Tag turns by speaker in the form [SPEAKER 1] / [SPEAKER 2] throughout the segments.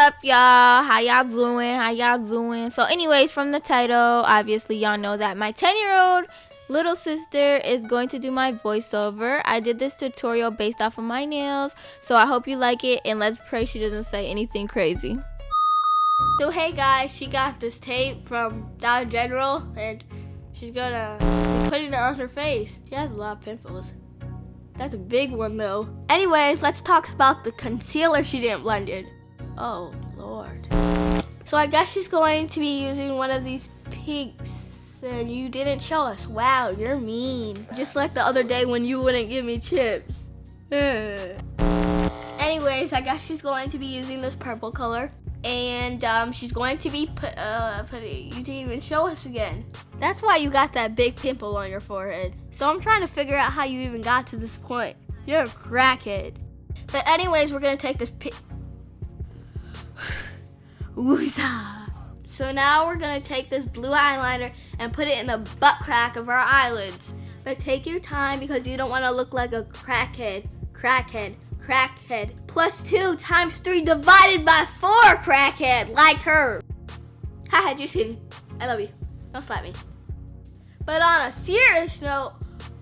[SPEAKER 1] up, y'all? How y'all doing? So anyways, from the title, obviously y'all know that my 10-year-old little sister is going to do my voiceover. I did this tutorial based off of my nails, so I hope you like it, and let's pray she doesn't say anything crazy. So hey guys, she got this tape from Dollar General, and she's gonna be putting it on her face. She has a lot of pimples. That's a big one though. Anyways, let's talk about the concealer she didn't blend in. Oh Lord. So I guess she's going to be using one of these pinks, and you didn't show us. Wow, you're mean. Just like the other day when you wouldn't give me chips. Anyways, I guess she's going to be using this purple color, and she's going to be you didn't even show us again. That's why you got that big pimple on your forehead. So I'm trying to figure out how you even got to this point. You're a crackhead. But anyways, we're gonna take this Woozah. So now we're gonna take this blue eyeliner and put it in the butt crack of our eyelids. But take your time because you don't want to look like a crackhead. Plus 2 times 3 divided by 4 crackhead like her. Haha, just kidding. I love you. Don't slap me. But on a serious note,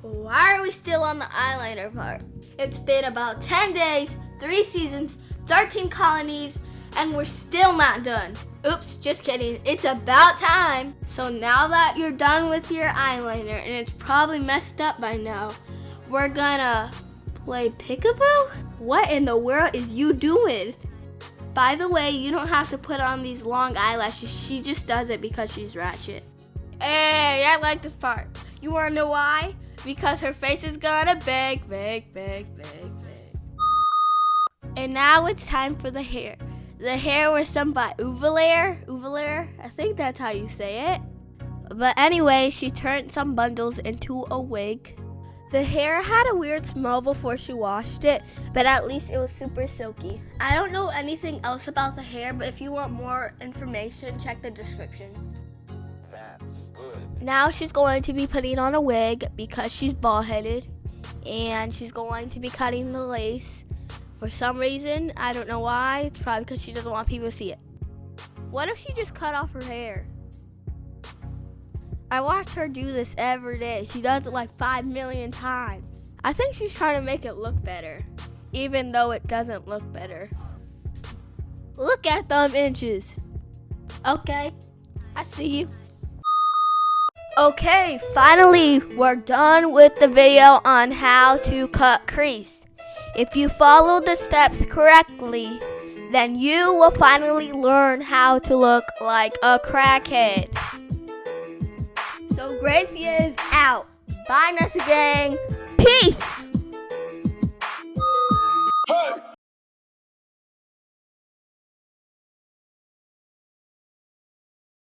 [SPEAKER 1] why are we still on the eyeliner part? It's been about 10 days, 3 seasons, 13 colonies, and we're still not done. Oops, just kidding. It's about time. So now that you're done with your eyeliner, and it's probably messed up by now, we're gonna play peekaboo? What in the world is you doing? By the way, you don't have to put on these long eyelashes. She just does it because she's ratchet. Hey, I like this part. You wanna know why? Because her face is gonna beg. And now it's time for the hair. The hair was done by Uvalair. I think that's how you say it. But anyway, she turned some bundles into a wig. The hair had a weird smell before she washed it, but at least it was super silky. I don't know anything else about the hair, but if you want more information, check the description. Now she's going to be putting on a wig because she's bald-headed, and she's going to be cutting the lace. For some reason, I don't know why. It's probably because she doesn't want people to see it. What if she just cut off her hair? I watch her do this every day. She does it like 5 million times. I think she's trying to make it look better, even though it doesn't look better. Look at them inches. Okay, I see you. Okay, finally, we're done with the video on how to cut crease. If you follow the steps correctly, then you will finally learn how to look like a crackhead. So Gracie is out. Bye, Nessa gang. Peace.